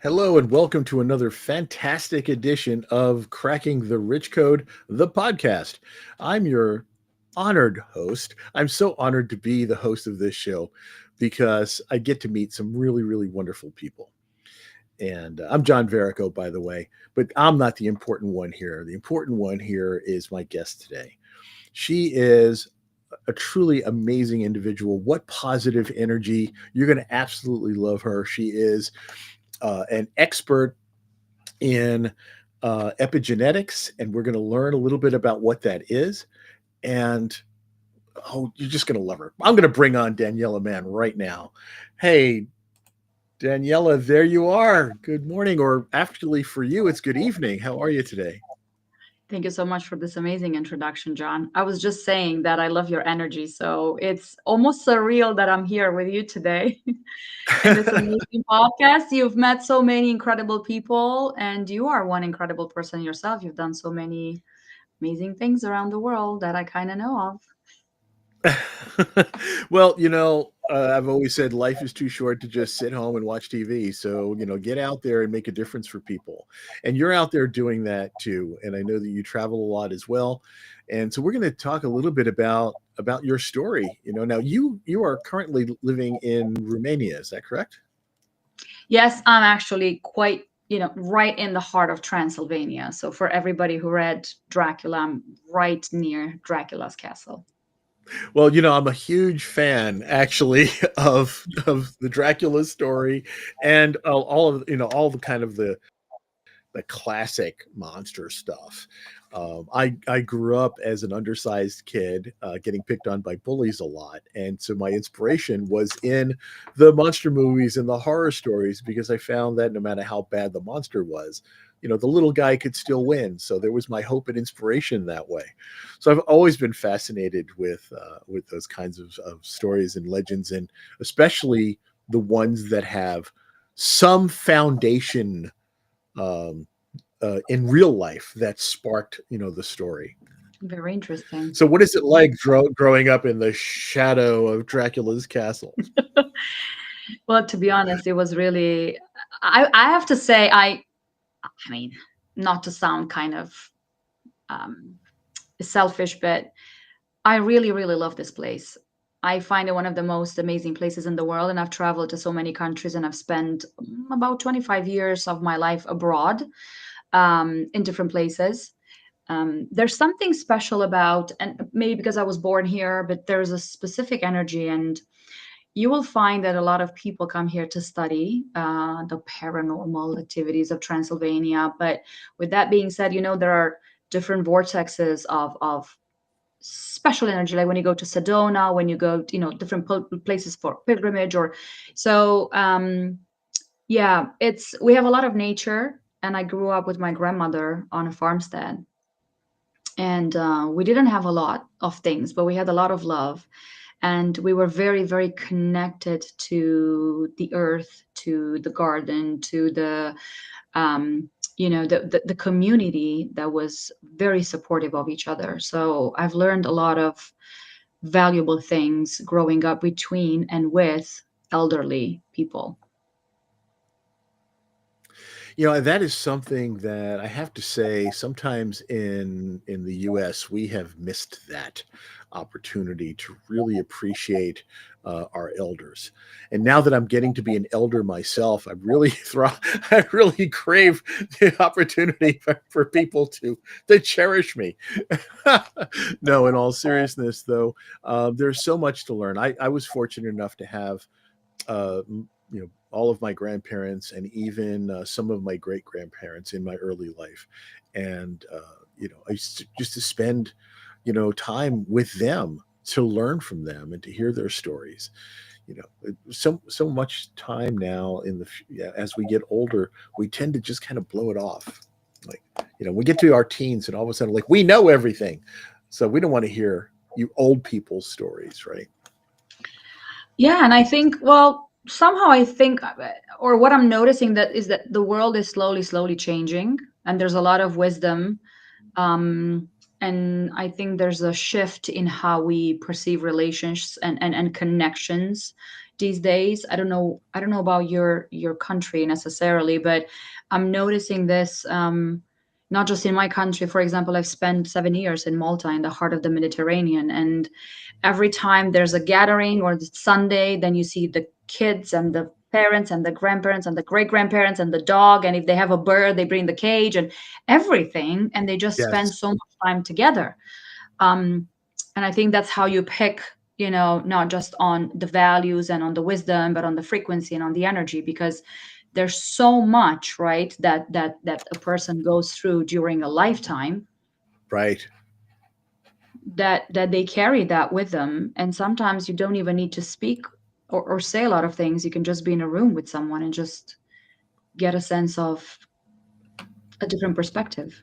Hello and welcome to another fantastic edition of Cracking the Rich Code, the podcast. I'm your honored host. I'm so honored to be the host of this show because I get to meet some really, really wonderful people. And I'm John Verico, by the way, but I'm not the important one here. The important one here is my guest today. She is a truly amazing individual. What positive energy. You're going to absolutely love her. She is an expert in epigenetics, and we're going to learn a little bit about what that is. And oh, you're just going to love her. I'm going to bring on Daniela Mann right now. Hey, Daniela, there you are. Good morning, or actually for you, it's good evening. How are you today? Thank you so much for this amazing introduction, John. I was just saying that I love your energy. So it's almost surreal that I'm here with you today in this amazing podcast. You've met so many incredible people, and you are one incredible person yourself. You've done so many amazing things around the world that I kind of know of. Well, I've always said life is too short to just sit home and watch TV. So, get out there and make a difference for people. And you're out there doing that too. And I know that you travel a lot as well. And so we're going to talk a little bit about your story. Now you are currently living in Romania, is that correct? Yes, I'm actually quite, right in the heart of Transylvania. So for everybody who read Dracula, I'm right near Dracula's castle. Well, I'm a huge fan actually of the Dracula story and all of all the kind of the classic monster stuff. I grew up as an undersized kid, getting picked on by bullies a lot, and so my inspiration was in the monster movies and the horror stories because I found that no matter how bad the monster was, the little guy could still win. So there was my hope and inspiration that way. So I've always been fascinated with those kinds of stories and legends, and especially the ones that have some foundation um, in real life that sparked the story. Very interesting. So what is it like growing up in the shadow of Dracula's castle? Well, to be honest, it was really, I have to say, I mean, not to sound kind of um, selfish, but I really, really love this place. I find it one of the most amazing places in the world, and I've traveled to so many countries, and I've spent about 25 years of my life abroad, in different places. There's something special about, and maybe because I was born here, but there's a specific energy, and you will find that a lot of people come here to study the paranormal activities of Transylvania. But with that being said, there are different vortexes of special energy, like when you go to Sedona, when you go, different places for pilgrimage, or so. Yeah, it's we have a lot of nature, and I grew up with my grandmother on a farmstead, and we didn't have a lot of things, but we had a lot of love, and we were very, very connected to the earth, to the garden, to the the community that was very supportive of each other. So I've learned a lot of valuable things growing up between and with elderly people. That is something that I have to say sometimes in the US we have missed that opportunity to really appreciate our elders. And now that I'm getting to be an elder myself, I really crave the opportunity for people to cherish me. No, in all seriousness though, there's so much to learn. I was fortunate enough to have all of my grandparents and even some of my great grandparents in my early life, and I just to spend time with them, to learn from them and to hear their stories. So much time now as we get older, we tend to just kind of blow it off. Like, we get to our teens and all of a sudden, like, we know everything, so we don't want to hear you old people's stories, right? Yeah, and I think, well, somehow I think, or what I'm noticing that is that the world is slowly, slowly changing, and there's a lot of wisdom. Um, and I think there's a shift in how we perceive relations and connections. these days. I don't know about your country necessarily, but I'm noticing this, not just in my country. For example, I've spent 7 years in Malta, in the heart of the Mediterranean, and every time there's a gathering or it's Sunday, then you see the kids and the parents and the grandparents and the great grandparents and the dog, and if they have a bird, they bring the cage and everything, and they just spend Yes. so much time together. um, and I think that's how you pick, not just on the values and on the wisdom, but on the frequency and on the energy, because there's so much, right, that a person goes through during a lifetime, Right. that they carry that with them. And sometimes you don't even need to speak or say a lot of things. You can just be in a room with someone and just get a sense of a different perspective.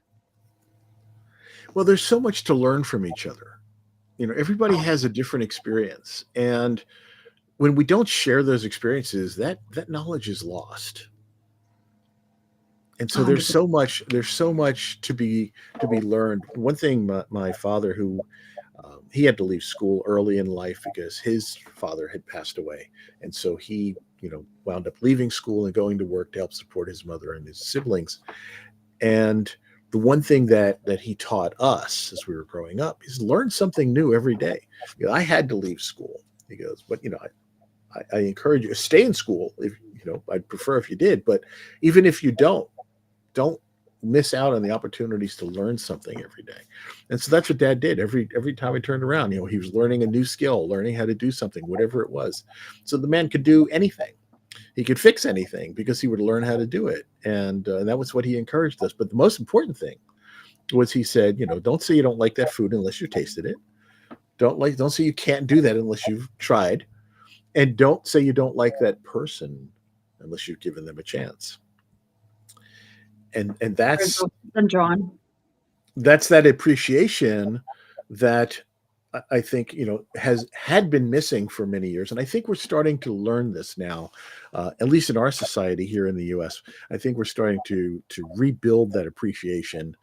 Well, there's so much to learn from each other. Everybody has a different experience, and when we don't share those experiences, that knowledge is lost. And so there's 100%. so much to be learned. One thing, my father, who he had to leave school early in life because his father had passed away, and so he wound up leaving school and going to work to help support his mother and his siblings. And the one thing that he taught us as we were growing up is learn something new every day. I had to leave school. He goes, but I encourage you to stay in school. If I'd prefer if you did, but even if you don't miss out on the opportunities to learn something every day. And so that's what Dad did. Every time I turned around, he was learning a new skill, learning how to do something, whatever it was. So the man could do anything. He could fix anything because he would learn how to do it, and that was what he encouraged us. But the most important thing was he said, don't say you don't like that food unless you tasted it. Don't say you can't do that unless you've tried, and don't say you don't like that person unless you've given them a chance. And Very that's good. And John. that's that appreciation that I think has had been missing for many years, and I think we're starting to learn this now, at least in our society here in the U.S. I think we're starting to rebuild that appreciation.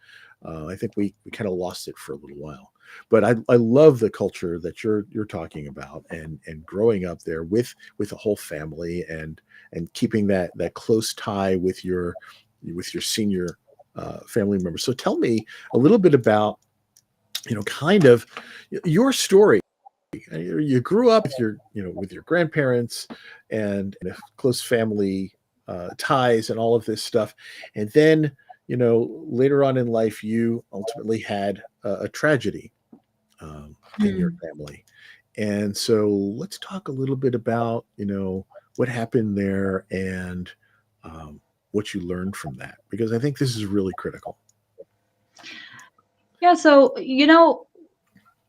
I think we kind of lost it for a little while, but I love the culture that you're talking about, and growing up there with a whole family, and keeping that close tie with your senior family members. So tell me a little bit about kind of your story. You grew up with your grandparents and close family ties and all of this stuff, and then later on in life you ultimately had a tragedy in your Hmm. family. And so let's talk a little bit about what happened there, and what you learned from that, because I think this is really critical. Yeah, so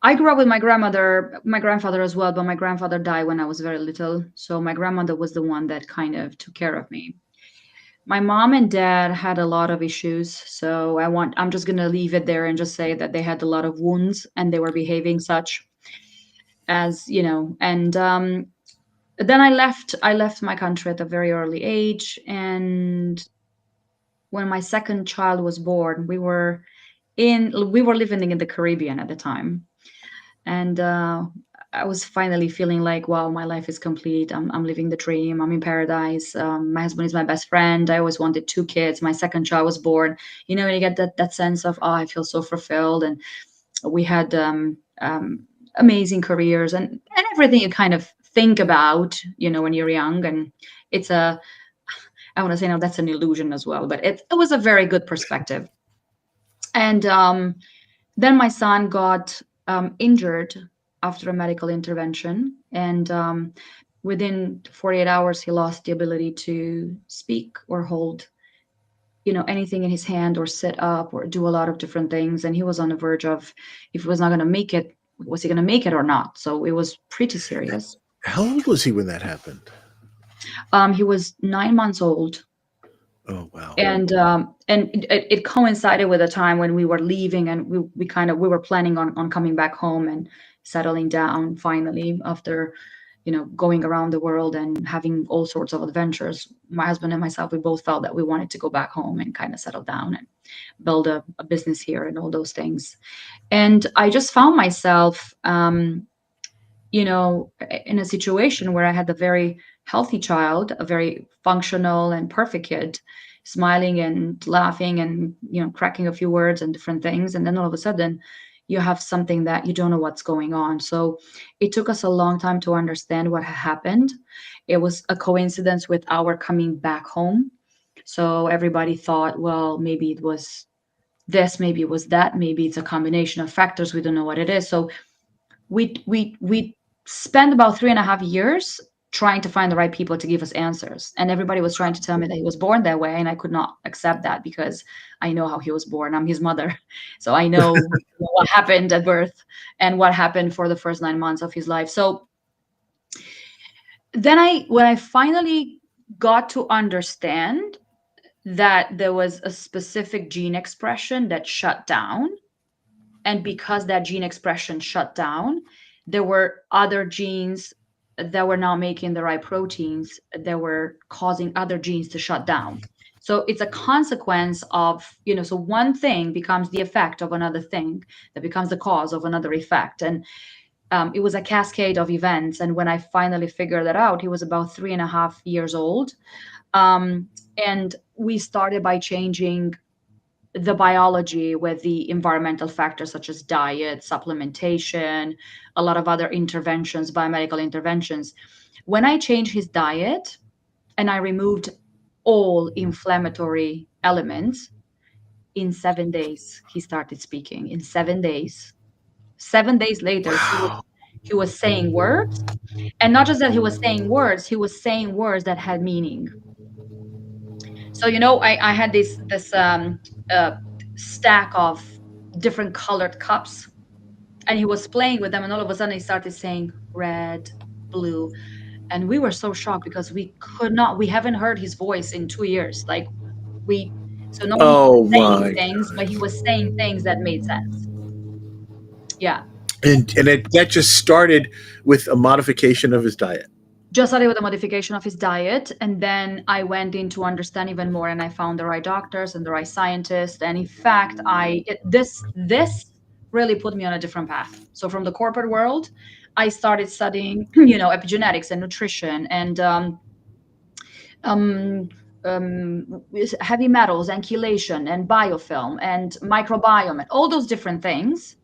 I grew up with my grandmother, my grandfather as well, but my grandfather died when I was very little. So my grandmother was the one that kind of took care of me. My mom and dad had a lot of issues. So I'm just going to leave it there and just say that they had a lot of wounds and they were behaving such as, and then I left my country at a very early age. And when my second child was born, we were living in the Caribbean at the time. And I was finally feeling like, wow, my life is complete. I'm living the dream. I'm in paradise. My husband is my best friend. I always wanted two kids. My second child was born. And you get that sense of, oh, I feel so fulfilled. And we had amazing careers and everything you kind of think about, when you're young. And it's I want to say, no, that's an illusion as well, but it was a very good perspective. And then my son got injured after a medical intervention, and within 48 hours, he lost the ability to speak or hold, anything in his hand or sit up or do a lot of different things. And he was on the verge of, if he was not going to make it, was he going to make it or not? So it was pretty serious. How old was he when that happened? He was 9 months old, Oh, wow. and it coincided with a time when we were leaving, and we were planning on coming back home and settling down finally after going around the world and having all sorts of adventures. My husband and myself, we both felt that we wanted to go back home and kind of settle down and build a business here and all those things. And I just found myself in a situation where I had a very healthy child, a very functional and perfect kid, smiling and laughing and, cracking a few words and different things. And then all of a sudden, you have something that you don't know what's going on. So it took us a long time to understand what had happened. It was a coincidence with our coming back home. So everybody thought, well, maybe it was this, maybe it was that, maybe it's a combination of factors. We don't know what it is. So we spent about 3.5 years trying to find the right people to give us answers, and everybody was trying to tell me that he was born that way, and I could not accept that because I know how he was born. I'm his mother, so I know what happened at birth and what happened for the first 9 months of his life. So then when I finally got to understand that there was a specific gene expression that shut down, and because that gene expression shut down, there were other genes that were not making the right proteins that were causing other genes to shut down. So it's a consequence of, so one thing becomes the effect of another thing that becomes the cause of another effect. And it was a cascade of events. And when I finally figured that out, he was about 3.5 years old. Um, and we started by changing the biology with the environmental factors such as diet, supplementation, a lot of other interventions, biomedical interventions. When I changed his diet and I removed all inflammatory elements, in 7 days he started speaking. In 7 days. 7 days later, Wow. he was saying words, and not just that he was saying words, he was saying words that had meaning. So I had this uh, stack of different colored cups, and he was playing with them, and all of a sudden he started saying red, blue, and we were so shocked because we haven't heard his voice in 2 years. Like we, so no, he was Oh saying my things, but he was saying things that made sense. Yeah. that just started with a modification of his diet. Just started with a modification of his diet, and then I went in to understand even more, and I found the right doctors and the right scientists. And in fact, this really put me on a different path. So from the corporate world, I started studying epigenetics and nutrition and um, heavy metals and chelation and biofilm and microbiome and all those different things.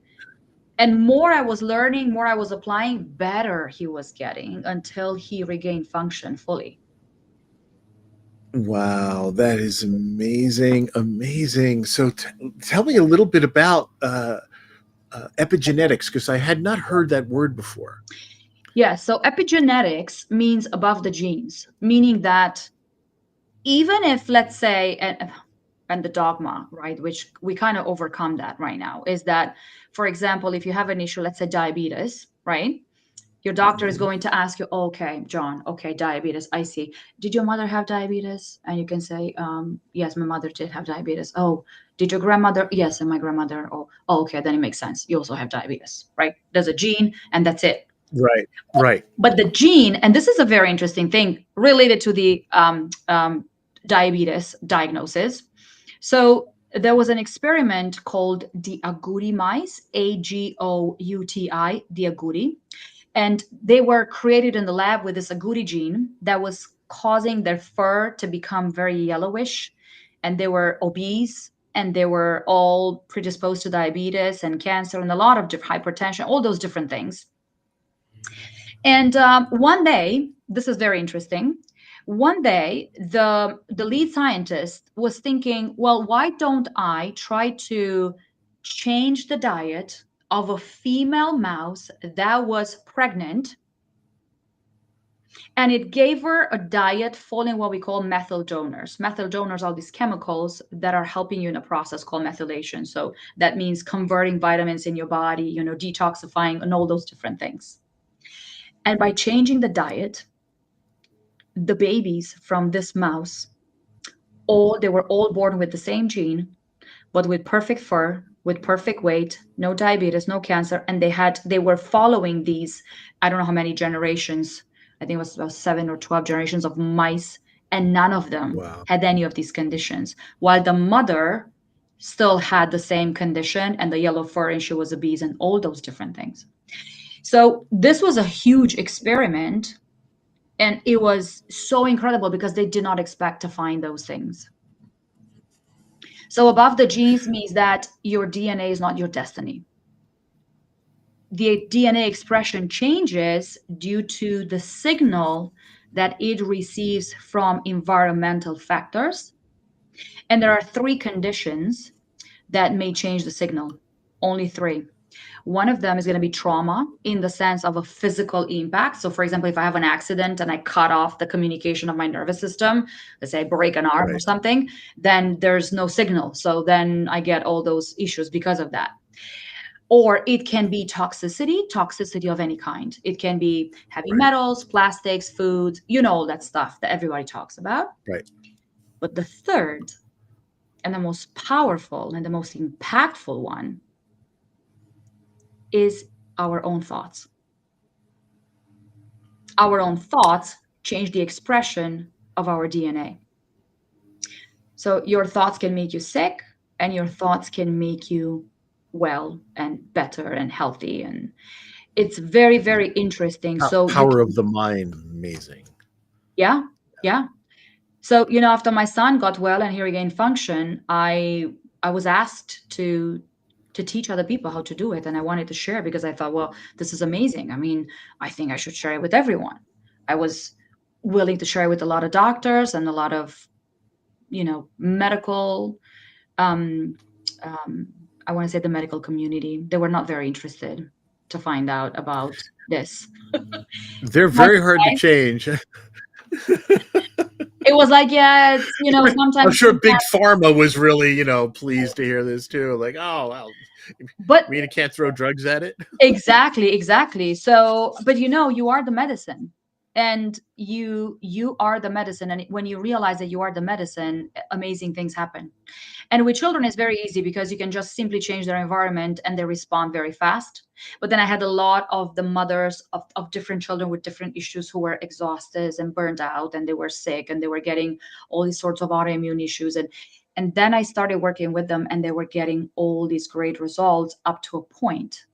And more I was learning, more I was applying, better he was getting until he regained function fully. Wow, that is amazing, amazing. So, tell me a little bit about epigenetics because I had not heard that word before. Yeah, so epigenetics means above the genes, meaning that even if, let's say, and the dogma, right, which we kind of overcome that right now, is that, for example, if you have an issue, let's say diabetes, right? Your doctor is Mhm. going to ask you, okay, John, okay, diabetes, I see. Did your mother have diabetes? And you can say, yes, my mother did have diabetes. Oh, did your grandmother? Yes, and my grandmother. Oh, okay, then it makes sense. You also have diabetes, right? There's a gene, and that's it. Right, right. But the gene, and this is a very interesting thing related to the diabetes diagnosis. So there was an experiment called the agouti mice, Agouti, the agouti, and they were created in the lab with this agouti gene that was causing their fur to become very yellowish, and they were obese, and they were all predisposed to diabetes and cancer and a lot of hypertension, all those different things. And one day, this is very interesting. One day, the lead scientist was thinking, well, why don't I try to change the diet of a female mouse that was pregnant, and it gave her a diet following what we call methyl donors. Methyl donors are these chemicals that are helping you in a process called methylation. So that means converting vitamins in your body, detoxifying, and all those different things. And by changing the diet, the babies from this mouse, they were all born with the same gene, but with perfect fur, with perfect weight, no diabetes, no cancer, and they were following these, I don't know how many generations, I think it was about 7 or 12 generations of mice, and none of them Wow. had any of these conditions, while the mother still had the same condition and the yellow fur, and she was obese and all those different things. So this was a huge experiment, and it was so incredible because they did not expect to find those things. So above the genes means that your DNA is not your destiny. The DNA expression changes due to the signal that it receives from environmental factors. And there are three conditions that may change the signal. Only three. One of them is going to be trauma in the sense of a physical impact. So, for example, if I have an accident and I cut off the communication of my nervous system, let's say I break an arm or Right. something, then there's no signal. So then I get all those issues because of that. Or it can be toxicity of any kind. It can be heavy Right. metals, plastics, foods, you know, all that stuff that everybody talks about. Right. But the third and the most powerful and the most impactful one is our own thoughts. Our own thoughts change the expression of our DNA. So your thoughts can make you sick, and your thoughts can make you well and better and healthy. And it's very, very interesting. So you Power can, of the mind, amazing. yeah, yeah. So, you know, after my son got well and he regained function, I was asked to teach other people how to do it, and I wanted to share because I thought, well, this is amazing. I mean, I think I should share it with everyone. I was willing to share it with a lot of doctors and a lot of, you know, medical um um I want to say the medical community. They were not very interested to find out about this. They're That's very hard to okay. change. It was like, yeah, it's, you know, I'm sometimes sure Big Pharma was really, pleased to hear this too. Like, oh well, you but mean I can't throw drugs at it? exactly, exactly. So, but you know, you are the medicine, and you are the medicine. And when you realize that you are the medicine, amazing things happen. And with children, it's very easy because you can just simply change their environment and they respond very fast. But then I had a lot of the mothers of different children with different issues who were exhausted and burned out, and they were sick, and they were getting all these sorts of autoimmune issues. And then I started working with them, and they were getting all these great results up to a point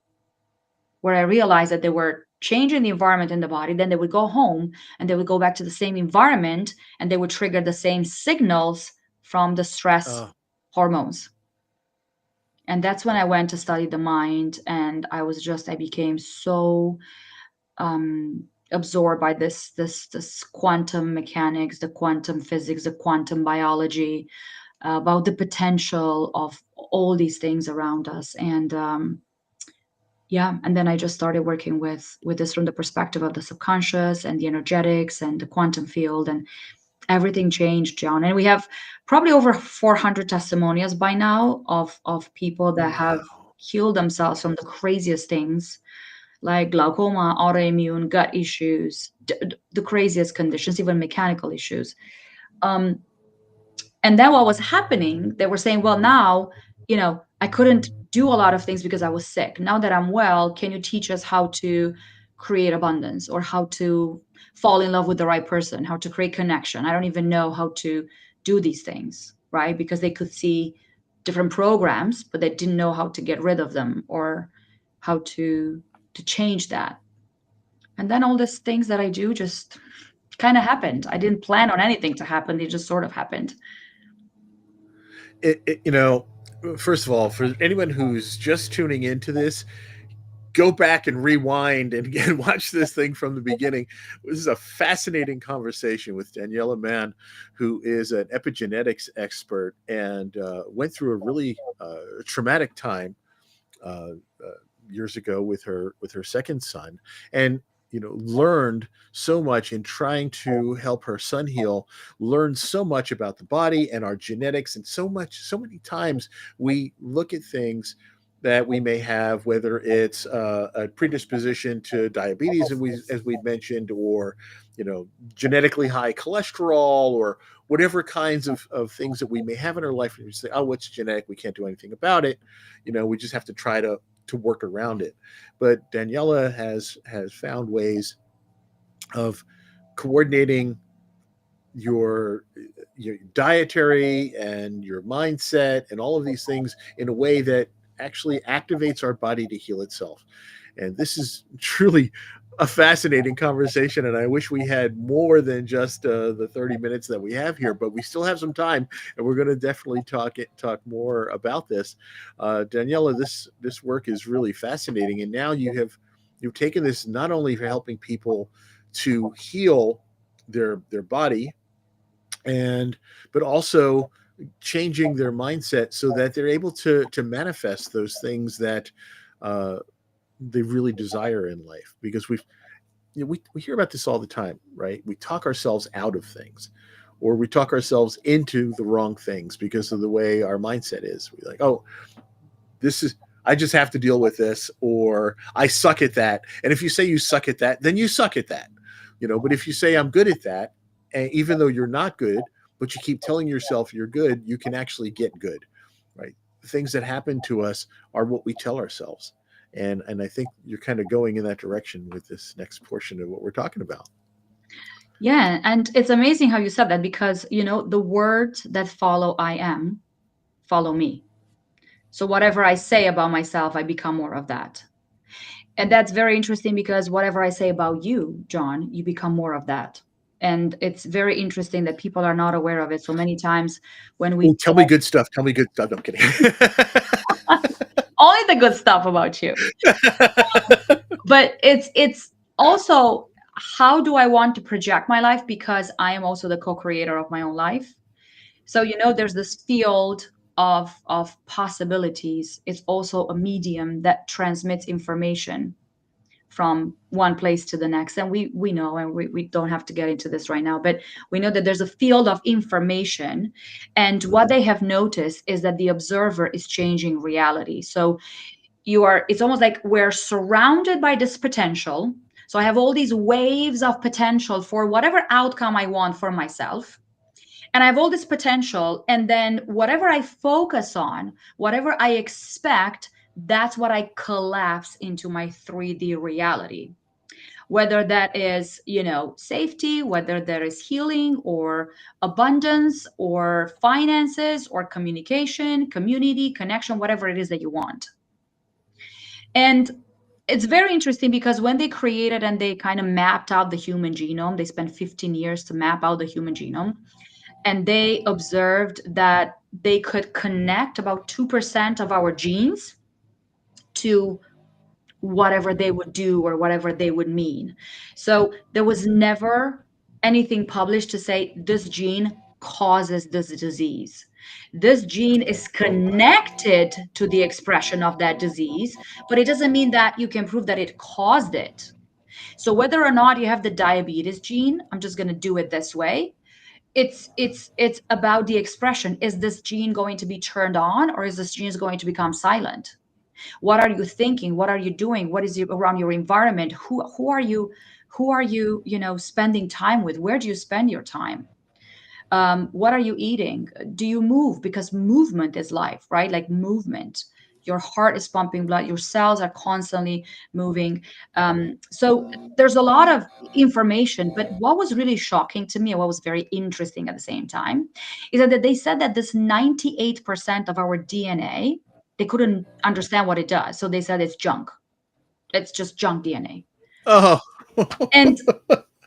where I realized that they were changing the environment in the body. Then they would go home and they would go back to the same environment, and they would trigger the same signals from the stress Oh, hormones. And that's when I went to study the mind. And I became so absorbed by this quantum mechanics, the quantum physics, the quantum biology, about the potential of all these things around us. And yeah, and then I just started working with this from the perspective of the subconscious and the energetics and the quantum field, and everything changed, John. And we have probably over 400 testimonials by now of people that have wow. healed themselves from the craziest things, like glaucoma, autoimmune, gut issues, the craziest conditions, even mechanical issues. Um, and then what was happening, they were saying, well, now, you know, I couldn't do a lot of things because I was sick. Now that I'm well, can you teach us how to create abundance, or how to fall in love with the right person, how to create connection? I don't even know how to do these things, right? Because they could see different programs, but they didn't know how to get rid of them, or how to change that. And then all these things that I do just kind of happened. I didn't plan on anything to happen. They just sort of happened. It, first of all, for anyone who's just tuning into this, go back and rewind and again watch this thing from the beginning. This is a fascinating conversation with Daniela Mann, who is an epigenetics expert and went through a really traumatic time uh, uh, years ago with her second son, and learned so much in trying to help her son heal, learned so much about the body and our genetics, and so many times we look at things that we may have, whether it's a predisposition to diabetes, and as we mentioned, or genetically high cholesterol, or whatever kinds of things that we may have in our life, and you say, oh, it's genetic, we can't do anything about it. We just have to try to work around it. But Daniela has found ways of coordinating your your dietary and your mindset and all of these things in a way that actually activates our body to heal itself. And this is truly a fascinating conversation, and I wish we had more than just the 30 minutes that we have here, but we still have some time, and we're going to definitely talk more about this. Daniela, this work is really fascinating, and now you've taken this not only for helping people to heal their body, and but also changing their mindset so that they're able to manifest those things that uh, they really desire in life. Because we hear about this all the time, right? We talk ourselves out of things, or we talk ourselves into the wrong things because of the way our mindset is. We're like, oh, this is, I just have to deal with this, or I suck at that. And if you say you suck at that, then you suck at that, But if you say I'm good at that, and even though you're not good, but you keep telling yourself you're good, you can actually get good, right? The things that happen to us are what we tell ourselves. And I think you're kind of going in that direction with this next portion of what we're talking about. Yeah, and it's amazing how you said that because, the words that follow I am follow me. So whatever I say about myself, I become more of that. And that's very interesting because whatever I say about you, John, you become more of that. And it's very interesting that people are not aware of it. So many times when we Oh, tell me good stuff. Tell me good stuff. No, I'm kidding. only the good stuff about you. But it's also, how do I want to project my life, because I am also the co-creator of my own life. So there's this field of possibilities. It's also a medium that transmits information from one place to the next. And we know, and we don't have to get into this right now, but we know that there's a field of information. And what they have noticed is that the observer is changing reality. So it's almost like we're surrounded by this potential. So I have all these waves of potential for whatever outcome I want for myself. And I have all this potential. And then whatever I focus on, whatever I expect, that's what I collapse into my 3D reality. Whether that is, safety, whether there is healing or abundance or finances or communication, community, connection, whatever it is that you want. And it's very interesting because when they created and they kind of mapped out the human genome, they spent 15 years to map out the human genome. And they observed that they could connect about 2% of our genes to whatever they would do or whatever they would mean. So there was never anything published to say this gene causes this disease. This gene is connected to the expression of that disease, but it doesn't mean that you can prove that it caused it. So whether or not you have the diabetes gene, I'm just going to do it this way. It's about the expression. Is this gene going to be turned on, or is this gene going to become silent? What are you thinking? What are you doing? What is around your environment? Who are you spending time with? Where do you spend your time? What are you eating? Do you move? Because movement is life, right? Like movement. Your heart is pumping blood. Your cells are constantly moving. So there's a lot of information. But what was really shocking to me, and what was very interesting at the same time, is that they said that this 98% of our DNA, they couldn't understand what it does. So they said it's junk. It's just junk DNA. Oh, And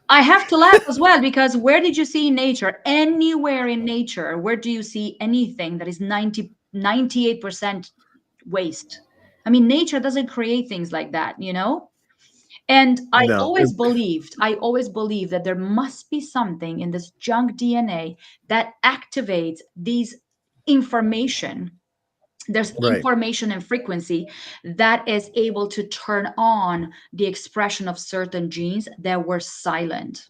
I have to laugh as well, because where did you see in nature, anywhere in nature, where do you see anything that is 98% waste? I mean, nature doesn't create things like that. And no. I always believed that there must be something in this junk DNA that activates these information. There's Right. information and frequency that is able to turn on the expression of certain genes that were silent.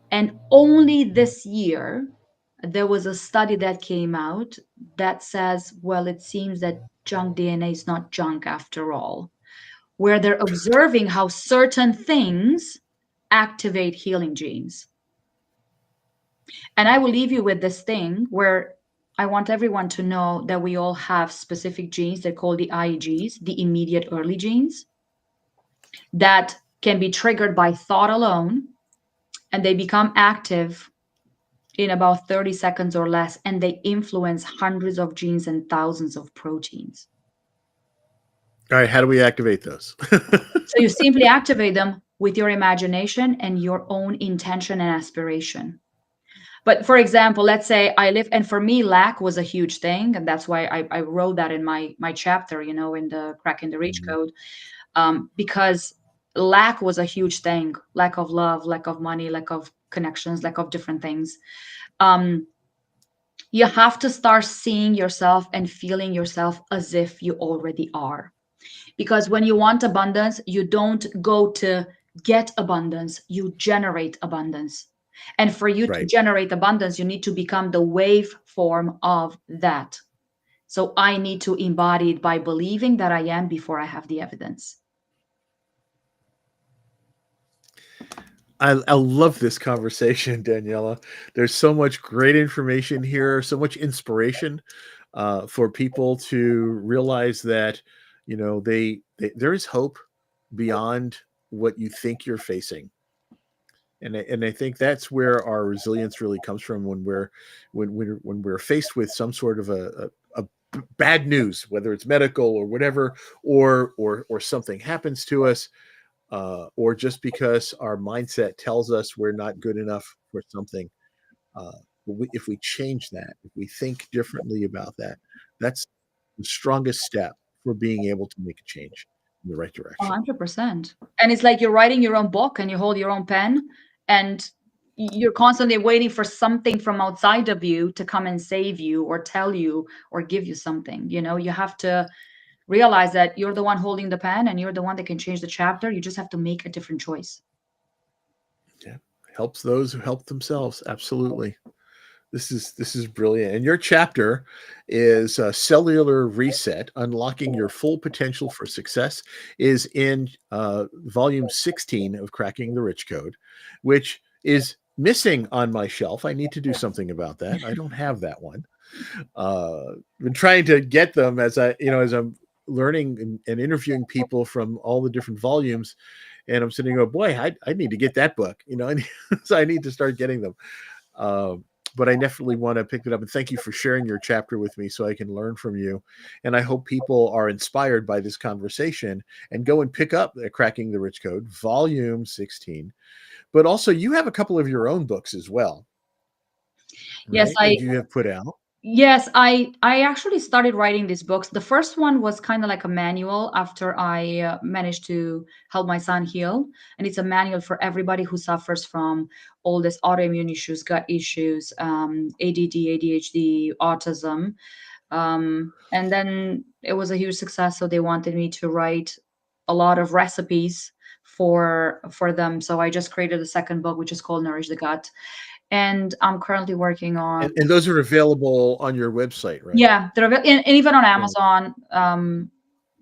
And only this year, there was a study that came out that says, well, it seems that junk DNA is not junk after all, where they're observing how certain things activate healing genes. And I will leave you with this thing where I want everyone to know that we all have specific genes. They're called the IEGs, the immediate early genes, that can be triggered by thought alone, and they become active in about 30 seconds or less, and they influence hundreds of genes and thousands of proteins. All right, how do we activate those? So you simply activate them with your imagination and your own intention and aspiration. But for example, let's say I live, and for me, lack was a huge thing, and that's why I wrote that in my chapter, in the Cracking the Reach Mhm. Code, because lack was a huge thing, lack of love, lack of money, lack of connections, lack of different things. Um, you have to start seeing yourself and feeling yourself as if you already are. Because when you want abundance, you don't go to get abundance, you generate abundance. And for you to Right. generate abundance, you need to become the wave form of that. So I need to embody it by believing that I am before I have the evidence. I love this conversation, Daniela. There's so much great information here, so much inspiration for people to realize that, there is hope beyond what you think you're facing. And I think that's where our resilience really comes from when we're faced with some sort of bad news, whether it's medical or whatever, or something happens to us, or just because our mindset tells us we're not good enough for something. Uh, if we change that, if we think differently about that, that's the strongest step for being able to make a change in the right direction. 100%. And it's like you're writing your own book and you hold your own pen, and you're constantly waiting for something from outside of you to come and save you or tell you or give you something. You have to realize that you're the one holding the pen and you're the one that can change the chapter. You just have to make a different choice. Yeah, helps those who help themselves. Absolutely. This is brilliant. And your chapter is cellular reset, unlocking your full potential for success, is in volume 16 of Cracking the Rich Code, which is missing on my shelf. I need to do something about that. I don't have that one. Been trying to get them as I'm learning and interviewing people from all the different volumes, and I'm sitting there, boy, I need to get that book. So I need to start getting them. Um, but I definitely want to pick it up. And thank you for sharing your chapter with me so I can learn from you. And I hope people are inspired by this conversation and go and pick up Cracking the Rich Code, Volume 16. But also, you have a couple of your own books as well, Yes, right? I That you have put out. Yes, I actually started writing these books. The first one was kind of like a manual after I managed to help my son heal, and it's a manual for everybody who suffers from all this autoimmune issues, gut issues, ADD, ADHD, autism. And then it was a huge success, so they wanted me to write a lot of recipes for them. So I just created a second book, which is called Nourish the Gut, and I'm currently working on. And those are available on your website, right? Yeah, and even on Yeah. Amazon.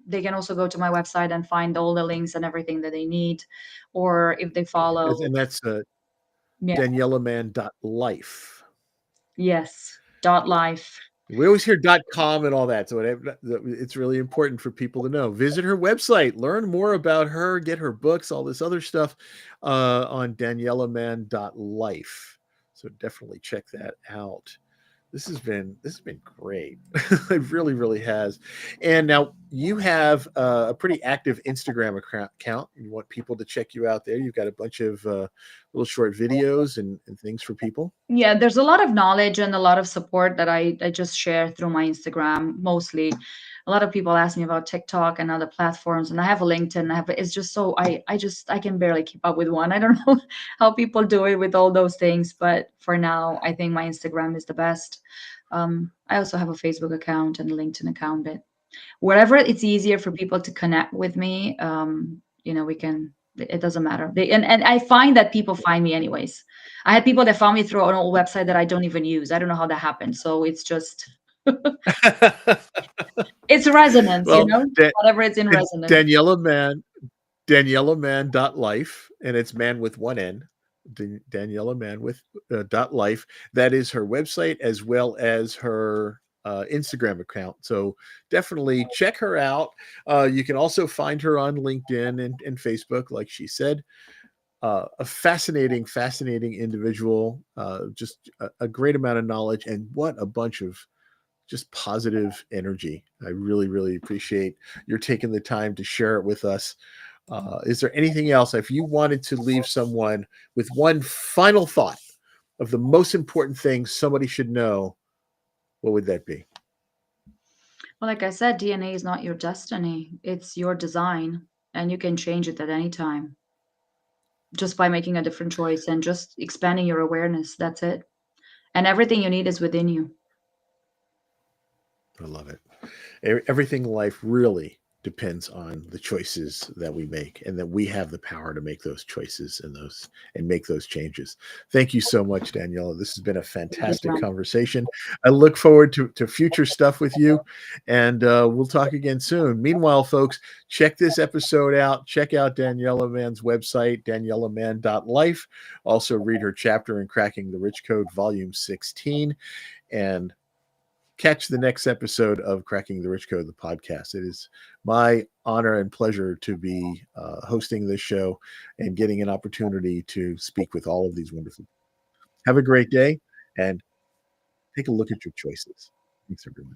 They can also go to my website and find all the links and everything that they need, or if they follow. And that's Yeah, DanielaMan.life. yes, dot life. We always hear .com and all that, so it's really important for people to know. Visit her website, learn more about her, get her books, all this other stuff on DanielaMan.life. So definitely check that out. This has been great. It really, really has. And now you have a pretty active Instagram account. You want people to check you out there. You've got a bunch of little short videos and things for people. Yeah, there's a lot of knowledge and a lot of support that I just share through my Instagram mostly. A lot of people ask me about TikTok and other platforms, and I have a LinkedIn. It's just so I can barely keep up with one. I don't know how people do it with all those things, but for now, I think my Instagram is the best. I also have a Facebook account and a LinkedIn account, but wherever it's easier for people to connect with me, we can. It doesn't matter. And I find that people find me anyways. I had people that found me through an old website that I don't even use. I don't know how that happened. So it's just it's resonance, Well, whatever it's in it's resonance. Daniela Man.life, and it's man with one N. Daniela Man with .life. That is her website as well as her Instagram account. So definitely check her out. You can also find her on LinkedIn and Facebook, like she said. A fascinating, fascinating individual. Just a great amount of knowledge, and what a bunch of just positive energy. I really, really appreciate your taking the time to share it with us. Is there anything else? If you wanted to leave someone with one final thought of the most important things somebody should know, what would that be? Well, like I said, DNA is not your destiny. It's your design, and you can change it at any time just by making a different choice and just expanding your awareness. That's it. And everything you need is within you. I love it. Everything in life really depends on the choices that we make, and that we have the power to make those choices and make those changes. Thank you so much, Daniela. This has been a Thank you, fantastic John. conversation. I look forward to future stuff with you, and we'll talk again soon. Meanwhile, folks, check this episode out. Check out Daniela Mann's website, danielamann.life. Also, read her chapter in Cracking the Rich Code, Volume 16, and catch the next episode of Cracking the Rich Code, the podcast. It is my honor and pleasure to be hosting this show and getting an opportunity to speak with all of these wonderful people. Have a great day and take a look at your choices. Thanks, everyone.